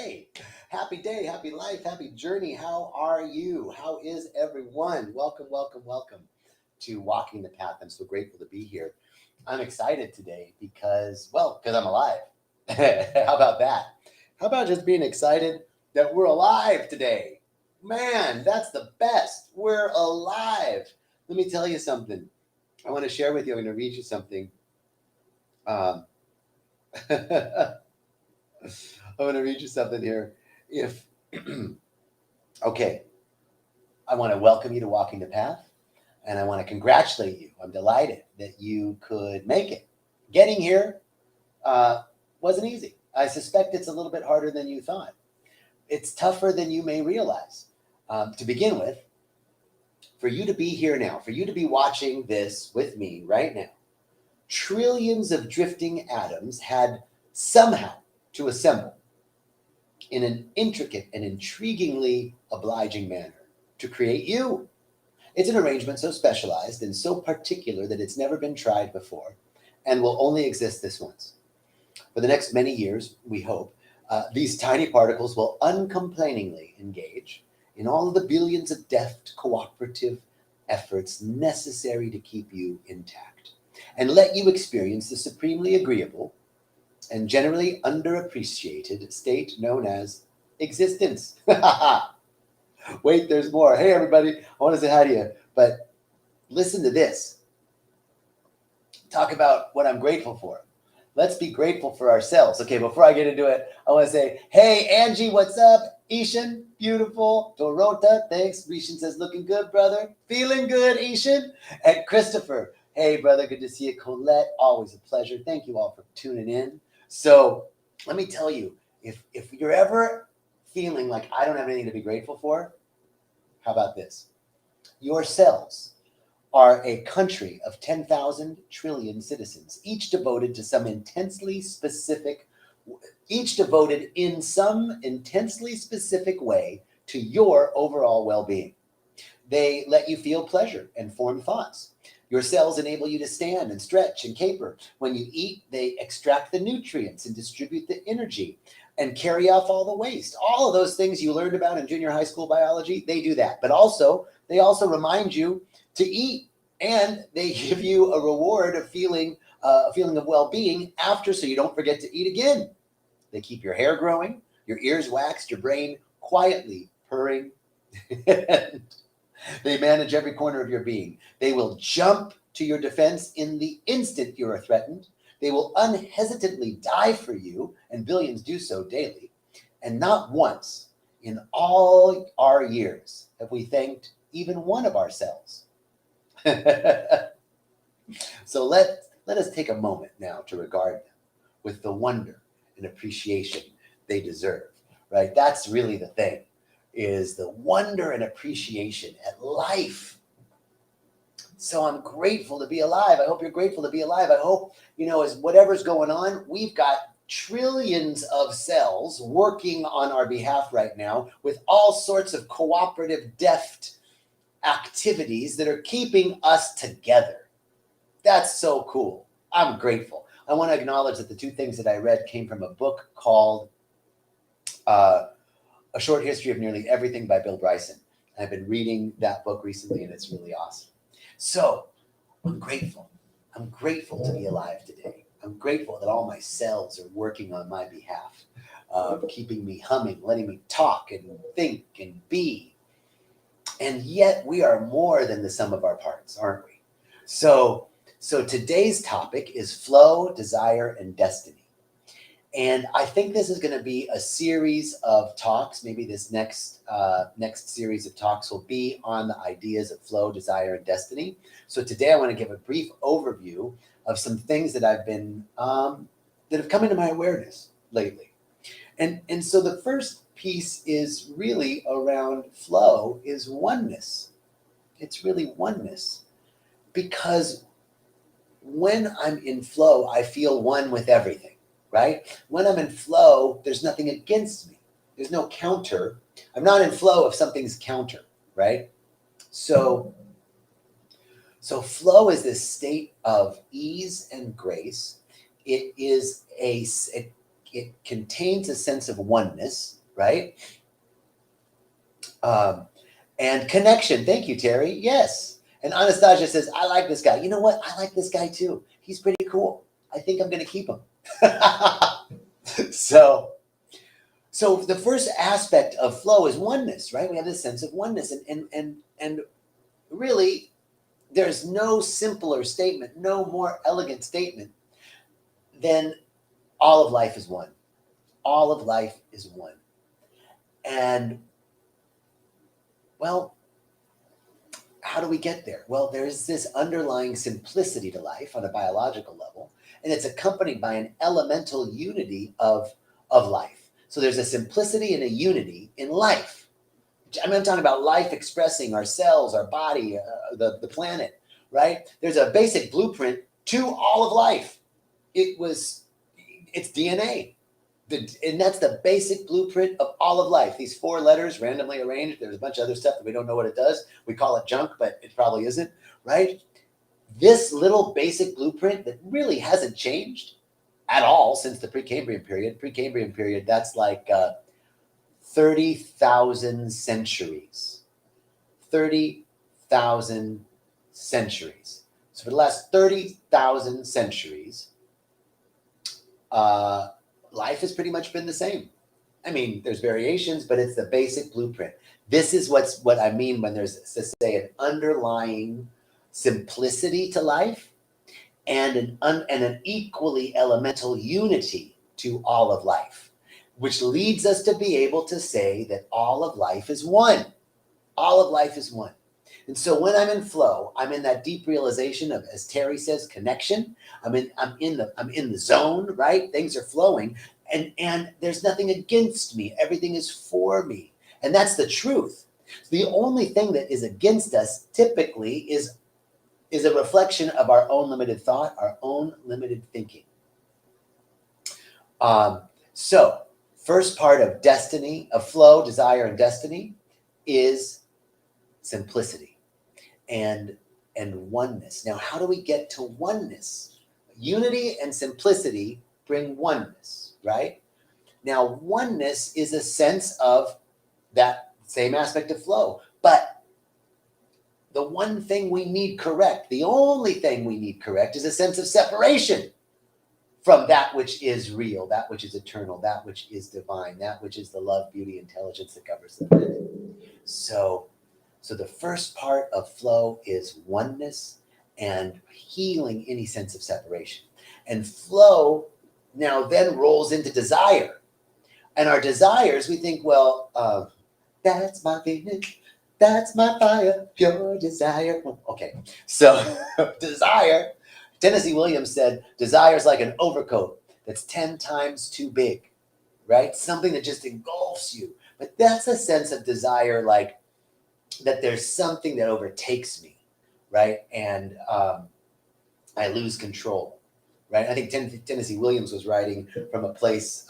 Hey, happy day, happy life, happy journey. How are you? How is everyone? Welcome, welcome, welcome to Walking the Path. I'm so grateful to be here. I'm excited today because I'm alive. How about that? How about just being excited that we're alive today? Man, that's the best. We're alive. Let me tell you something. I want to share with you. I'm going to read you something. Um, I'm going to read you something here. If okay, I want to welcome you to Walking the Path, and I want to congratulate you. I'm delighted that you could make it. Getting here uh, wasn't easy. I suspect it's a little bit harder than you thought. It's tougher than you may realize. To begin with, for you to be here now, for you to be watching this with me right now, trillions of drifting atoms had somehow to assemble in an intricate and intriguingly obliging manner to create you. It's an arrangement so specialized and so particular that it's never been tried before and will only exist this once. For the next many years, we hope, these tiny particles will uncomplainingly engage in all of the billions of deft cooperative efforts necessary to keep you intact and let you experience the supremely agreeable and generally underappreciated state known as existence. Wait, there's more. Hey, everybody, I want to say hi to you, but listen to this. Talk about what I'm grateful for. Let's be grateful for ourselves. Okay, before I get into it, I want to say, hey, Angie, what's up? Ishan, beautiful. Dorota, thanks. Rishan says, looking good, brother. Feeling good, Ishan. And Christopher, hey, brother, good to see you. Colette, always a pleasure. Thank you all for tuning in. So let me tell you, if you're ever feeling like I don't have anything to be grateful for, how about this? Your cells are a country of 10,000 trillion citizens, each devoted in some intensely specific way to your overall well-being. They let you feel pleasure and form thoughts. Your cells enable you to stand and stretch and caper. When you eat, they extract the nutrients and distribute the energy and carry off all the waste. All of those things you learned about in junior high school biology, they do that. But they also remind you to eat, and they give you a reward of a feeling of well-being after, so you don't forget to eat again. They keep your hair growing, your ears waxed, your brain quietly purring. They manage every corner of your being. They will jump to your defense in the instant you are threatened. They will unhesitantly die for you, and billions do so daily. And not once in all our years have we thanked even one of ourselves. So let us take a moment now to regard them with the wonder and appreciation they deserve, right? That's really the thing, is the wonder and appreciation at life. So I'm grateful to be alive. I hope you're grateful to be alive. I hope, as whatever's going on, we've got trillions of cells working on our behalf right now with all sorts of cooperative, deft activities that are keeping us together. That's so cool. I'm grateful. I want to acknowledge that the two things that I read came from a book called A Short History of Nearly Everything by Bill Bryson. I've been reading that book recently, and it's really awesome. So I'm grateful. I'm grateful to be alive today. I'm grateful that all my cells are working on my behalf, keeping me humming, letting me talk and think and be. And yet we are more than the sum of our parts, aren't we? So today's topic is flow, desire, and destiny. And I think this is going to be a series of talks. Maybe this next series of talks will be on the ideas of flow, desire, and destiny. So today I want to give a brief overview of some things that I've been that have come into my awareness lately. And so the first piece is really around flow, is oneness. It's really oneness, because when I'm in flow, I feel one with everything. Right? When I'm in flow, there's nothing against me. There's no counter. I'm not in flow if something's counter, right? So flow is this state of ease and grace. It it contains a sense of oneness, right? And connection. Thank you, Terry. Yes. And Anastasia says, I like this guy. You know what? I like this guy too. He's pretty cool. I think I'm going to keep him. So the first aspect of flow is oneness, right? We have this sense of oneness. And really, there's no simpler statement, no more elegant statement than all of life is one. All of life is one. And, well, how do we get there? Well, there's this underlying simplicity to life on a biological level, and it's accompanied by an elemental unity of life. So there's a simplicity and a unity in life. I mean, I'm talking about life expressing our cells, our body, the planet, right? There's a basic blueprint to all of life. It's DNA. And that's the basic blueprint of all of life. These 4 letters randomly arranged. There's a bunch of other stuff that we don't know what it does. We call it junk, but it probably isn't, right? This little basic blueprint that really hasn't changed at all since the Precambrian period. Precambrian period, that's like 30,000 centuries. 30,000 centuries. So for the last 30,000 centuries, life has pretty much been the same. I mean, there's variations, but it's the basic blueprint. This is what I mean when there's, to say, an underlying simplicity to life and an equally elemental unity to all of life, which leads us to be able to say that all of life is one. All of life is one. And so when I'm in flow, I'm in that deep realization of, as Terry says, connection. I'm in the zone, right? Things are flowing, and there's nothing against me. Everything is for me. And that's the truth. The only thing that is against us typically is a reflection of our own limited thought, our own limited thinking. So first part of destiny, of flow, desire, and destiny is simplicity and oneness. Now, how do we get to oneness? Unity and simplicity bring oneness, right? Now, oneness is a sense of that same aspect of flow, but the one thing we need correct, the only thing we need correct, is a sense of separation from that which is real, that which is eternal, that which is divine, that which is the love, beauty, intelligence that governs the planet. So the first part of flow is oneness and healing any sense of separation. And flow now then rolls into desire. And our desires, we think, well, that's my feeling, that's my fire, pure desire. Okay, so desire, Tennessee Williams said, desire is like an overcoat that's 10 times too big, right? Something that just engulfs you. But that's a sense of desire, like that there's something that overtakes me, right? And I lose control, right? I think Tennessee Williams was writing from a place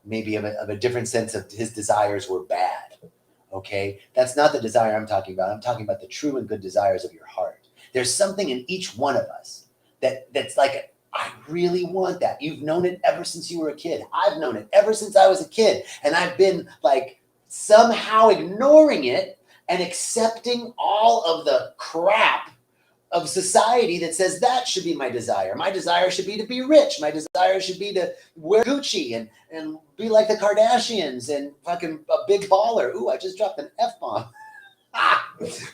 maybe of a different sense of his desires were bad, okay? That's not the desire I'm talking about. I'm talking about the true and good desires of your heart. There's something in each one of us that's like, I really want that. You've known it ever since you were a kid. I've known it ever since I was a kid. And I've been like somehow ignoring it and accepting all of the crap of society that says that should be my desire. My desire should be to be rich. My desire should be to wear Gucci and be like the Kardashians and fucking a big baller. Ooh, I just dropped an F-bomb.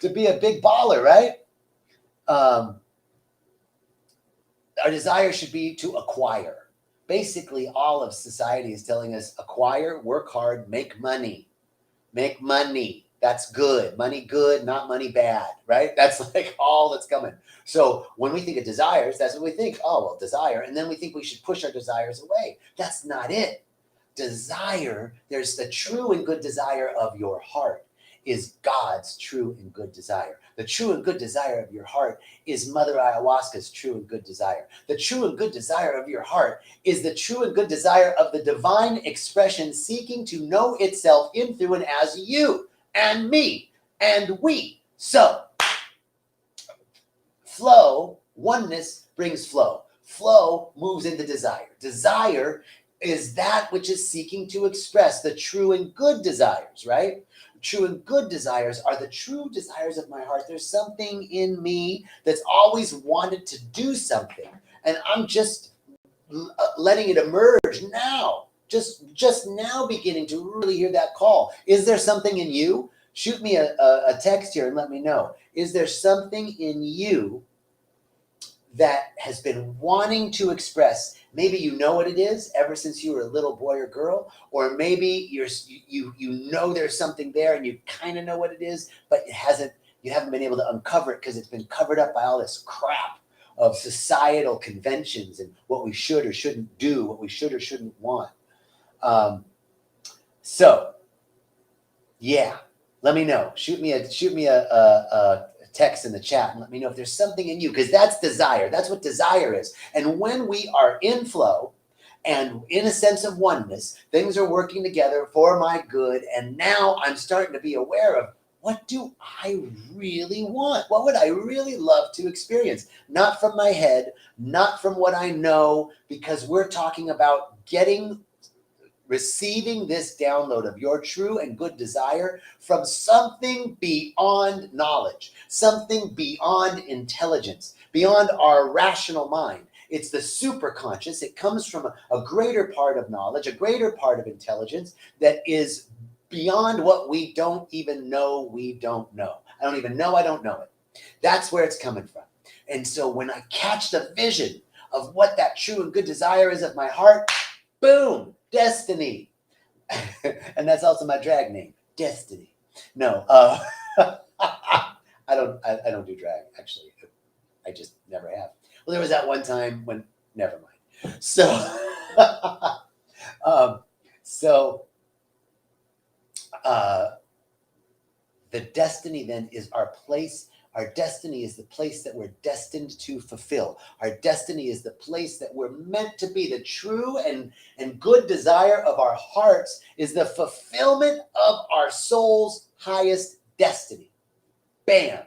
To be a big baller, right? Our desire should be to acquire. Basically, all of society is telling us acquire, work hard, make money. Make money. That's good. Money good, not money bad, right? That's like all that's coming. So when we think of desires, that's what we think. Oh, well, desire. And then we think we should push our desires away. That's not it. Desire, there's the true and good desire of your heart is God's true and good desire. The true and good desire of your heart is Mother Ayahuasca's true and good desire. The true and good desire of your heart is the true and good desire of the divine expression seeking to know itself in, through, and as you and me and we. So, flow, oneness brings flow. Flow moves into desire. Desire is that which is seeking to express the true and good desires, right? True and good desires are the true desires of my heart. There's something in me that's always wanted to do something, and I'm just letting it emerge now. Just now beginning to really hear that call. Is there something in you? Shoot me a text here and let me know. Is there something in you that has been wanting to express? Maybe you know what it is ever since you were a little boy or girl, or maybe you know there's something there and you kind of know what it is, but you haven't been able to uncover it because it's been covered up by all this crap of societal conventions and what we should or shouldn't do, what we should or shouldn't want. So yeah, let me know. Shoot me a text in the chat and let me know if there's something in you, because that's desire. That's what desire is. And when we are in flow and in a sense of oneness, things are working together for my good. And now I'm starting to be aware of, what do I really want? What would I really love to experience? Not from my head, not from what I know, because we're talking about receiving this download of your true and good desire from something beyond knowledge, something beyond intelligence, beyond our rational mind. It's the superconscious. It comes from a greater part of knowledge, a greater part of intelligence that is beyond what we don't even know we don't know. I don't even know I don't know it. That's where it's coming from. And so when I catch the vision of what that true and good desire is of my heart, boom, destiny. And that's also my drag name, Destiny. No, I don't do drag, actually. I just never have. Well, there was that one time when, never mind. So, the destiny then is our place. Our destiny is the place that we're destined to fulfill. Our destiny is the place that we're meant to be. The true and good desire of our hearts is the fulfillment of our soul's highest destiny. Bam.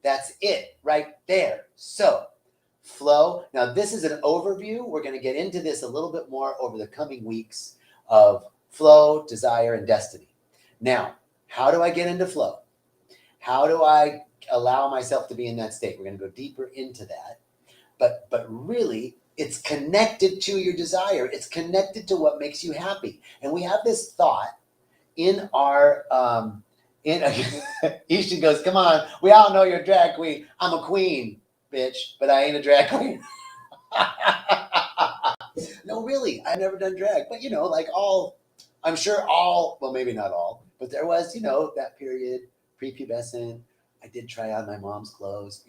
That's it right there. So, flow. Now, this is an overview. We're going to get into this a little bit more over the coming weeks of flow, desire, and destiny. Now, how do I get into flow? How do I allow myself to be in that state? We're going to go deeper into that. But really, it's connected to your desire. It's connected to what makes you happy. And we have this thought in our Isha goes, come on, we all know you're a drag queen. I'm a queen, bitch, but I ain't a drag queen. No, really, I've never done drag. But I'm sure well, maybe not all, but there was, that period, prepubescent. I did try on my mom's clothes,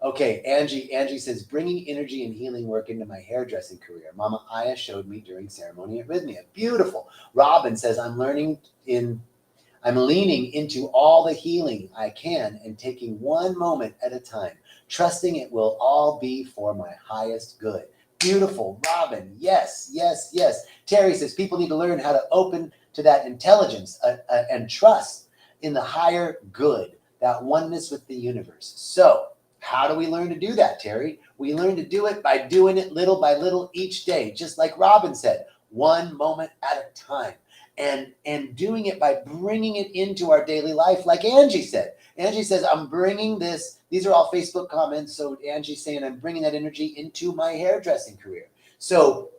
Okay, Angie says, bringing energy and healing work into my hairdressing career. Mama Aya showed me during ceremony at Rhythmia. Beautiful. Robin says, I'm leaning into all the healing I can and taking one moment at a time, trusting it will all be for my highest good. Beautiful, Robin. Yes, yes, yes. Terry says, people need to learn how to open to that intelligence and trust in the higher good, that oneness with the universe. So, how do we learn to do that, Terry? We learn to do it by doing it little by little each day, just like Robin said, one moment at a time. And doing it by bringing it into our daily life, like Angie said. Angie says, I'm bringing this. These are all Facebook comments. So Angie's saying, I'm bringing that energy into my hairdressing career. So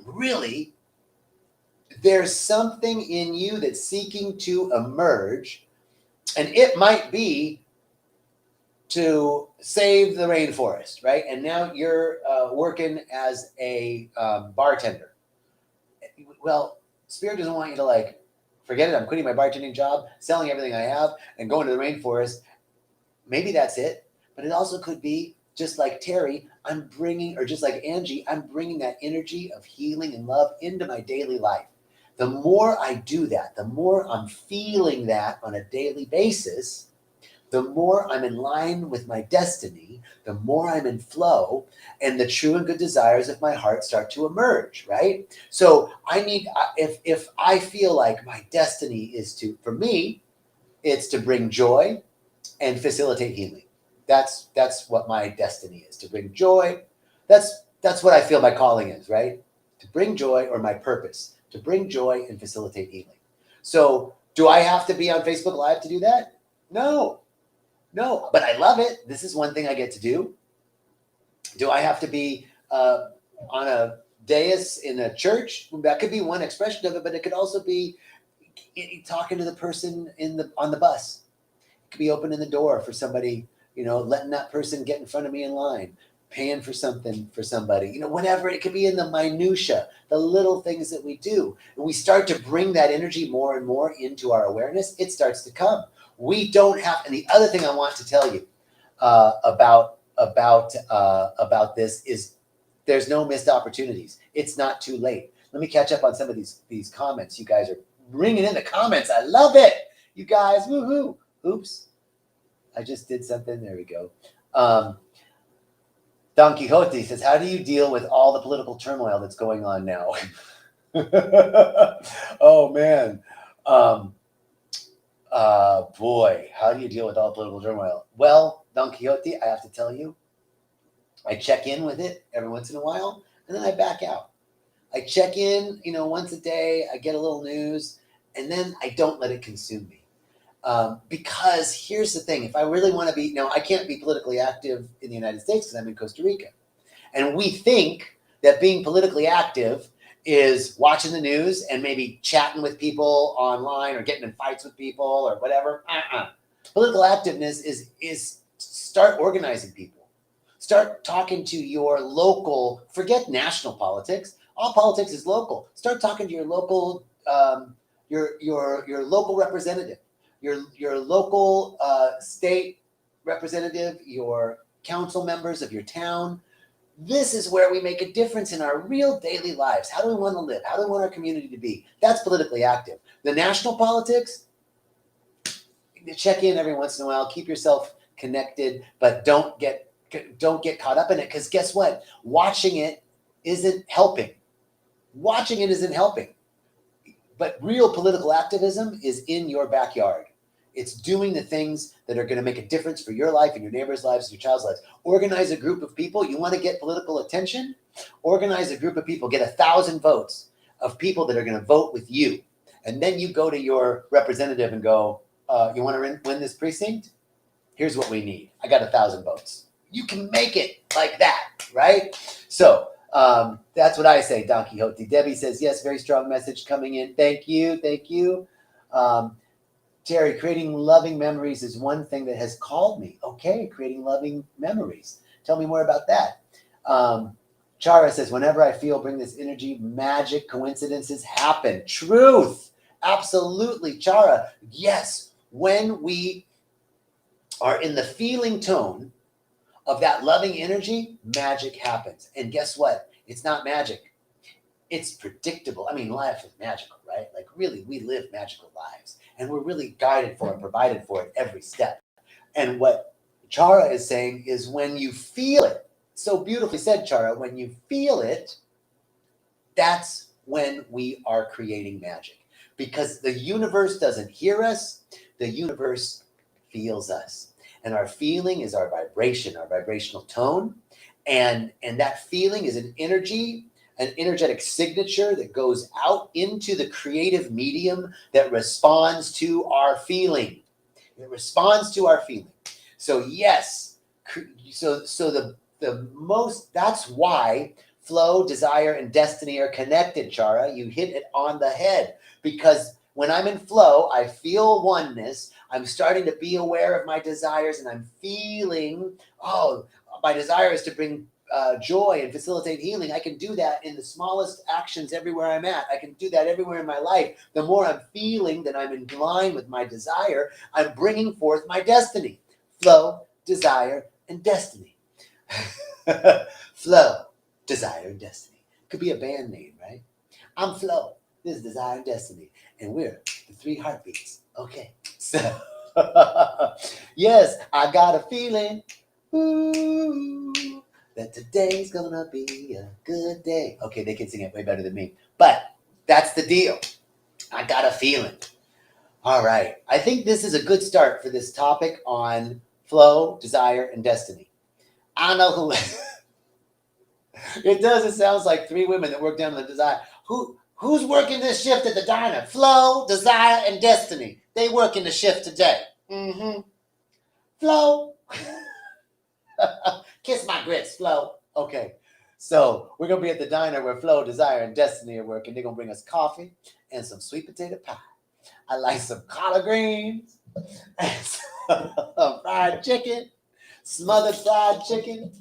really, there's something in you that's seeking to emerge. And it might be to save the rainforest, right? And now you're working as a bartender. Well, Spirit doesn't want you to forget it. I'm quitting my bartending job, selling everything I have, and going to the rainforest. Maybe that's it. But it also could be just like Terry, or just like Angie, I'm bringing that energy of healing and love into my daily life. The more I do that, the more I'm feeling that on a daily basis, the more I'm in line with my destiny, the more I'm in flow, and the true and good desires of my heart start to emerge, right? So if I feel like my destiny is for me, it's to bring joy and facilitate healing. That's what my destiny is, to bring joy. That's what I feel my calling is, right? To bring joy, or my purpose, to bring joy and facilitate healing. So do I have to be on Facebook Live to do that? No, no, but I love it. This is one thing I get to do. Do I have to be on a dais in a church? That could be one expression of it, but it could also be talking to the person on the bus. It could be opening the door for somebody, letting that person get in front of me in line, paying for something for somebody, whatever. It could be in the minutia, the little things that we do. And we start to bring that energy more and more into our awareness. It starts to come. We don't have, and the other thing I want to tell you about this is there's no missed opportunities. It's not too late. Let me catch up on some of these comments. You guys are bringing in the comments. I love it. You guys, woohoo. Oops. I just did something. There we go. Don Quixote says, how do you deal with all the political turmoil that's going on now? Oh, man. Boy, how do you deal with all the political turmoil? Well, Don Quixote, I have to tell you, I check in with it every once in a while, and then I back out. I check in, once a day. I get a little news, and then I don't let it consume me. Because here's the thing, if I really want to be, now I can't be politically active in the United States because I'm in Costa Rica. And we think that being politically active is watching the news and maybe chatting with people online or getting in fights with people or whatever. Political activeness is start organizing people. Start talking to your local, forget national politics. All politics is local. Start talking to your local, your local representative, your local state representative, your council members of your town. This is where we make a difference in our real daily lives. How do we want to live? How do we want our community to be? That's politically active. The national politics, check in every once in a while. Keep yourself connected, but don't get caught up in it, because guess what? Watching it isn't helping. Watching it isn't helping. But real political activism is in your backyard. It's doing the things that are going to make a difference for your life and your neighbor's lives, your child's lives. Organize a group of people. You want to get political attention? Organize a group of people. Get 1,000 votes of people that are going to vote with you. And then you go to your representative and go, you want to win this precinct? Here's what we need. I got 1,000 votes. You can make it like that, right? So that's what I say, Don Quixote. Debbie says, yes, very strong message coming in. Thank you. Thank you. Terry, creating loving memories is one thing that has called me. Okay, creating loving memories. Tell me more about that. Chara says, whenever I feel bring this energy, magic coincidences happen. Truth. Absolutely, Chara. Yes, when we are in the feeling tone of that loving energy, magic happens. And guess what? It's not magic. It's predictable. I mean, life is magical, right? Like really, we live magical lives. And we're really guided for and provided for at every step. And what Chara is saying is when you feel it, so beautifully said, Chara, when you feel it, that's when we are creating magic. Because the universe doesn't hear us, the universe feels us. And our feeling is our vibration, our vibrational tone. And that feeling is an energy, an energetic signature that goes out into the creative medium that responds to our feeling. It responds to our feeling. So yes, that's why flow, desire, and destiny are connected, Chara. You hit it on the head, because when I'm in flow, I feel oneness. I'm starting to be aware of my desires, and I'm feeling, my desire is to bring joy and facilitate healing. I can do that in the smallest actions everywhere I'm at. I can do that everywhere in my life. The more I'm feeling that I'm in line with my desire, I'm bringing forth my destiny. Flow, desire, and destiny. Flow, desire, and destiny. Could be a band name, right? I'm Flow. This is Desire and Destiny. And we're the 3 heartbeats. Okay. So, yes, I got a feeling. Ooh, that today's gonna be a good day. Okay, they can sing it way better than me. But that's the deal. I got a feeling. All right. I think this is a good start for this topic on Flow, Desire, and Destiny. I don't know who. It does. It sounds like three women that work down in the Desire. Who's working this shift at the diner? Flow, Desire, and Destiny. They working the shift today. Mm-hmm. Flow. Kiss my grits, Flo. Okay. So we're gonna be at the diner where Flo, Desire, and Destiny are working. They're gonna bring us coffee and some sweet potato pie. I like some collard greens and some fried chicken, smothered fried chicken.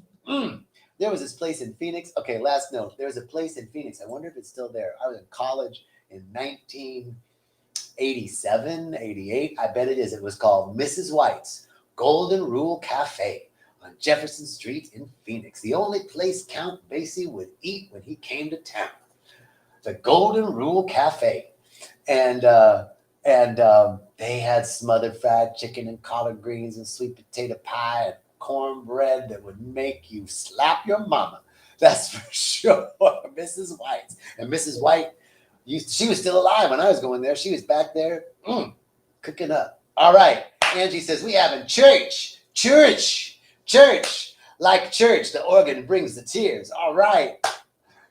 There was this place in Phoenix. Okay, last note. There was a place in Phoenix. I wonder if it's still there. I was in college in 1987, 88. I bet it is. It was called Mrs. White's Golden Rule Cafe on Jefferson Street in Phoenix. The only place Count Basie would eat when he came to town. The Golden Rule Cafe. And they had smothered fried chicken and collard greens and sweet potato pie and cornbread that would make you slap your mama. That's for sure. Mrs. White. And Mrs. White, she was still alive when I was going there. She was back there cooking up. All right. Angie says, we having church. Like church, the organ brings the tears. All right.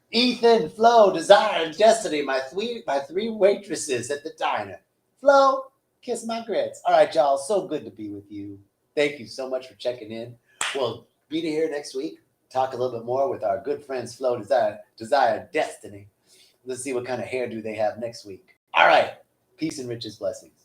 Ethan, Flo, Desire, and Destiny, my three waitresses at the diner. Flo, kiss my grits. All right, y'all. So good to be with you. Thank you so much for checking in. We'll be here next week. Talk a little bit more with our good friends Flo, Desire, and Destiny. Let's see what kind of hairdo they have next week. All right. Peace and riches blessings.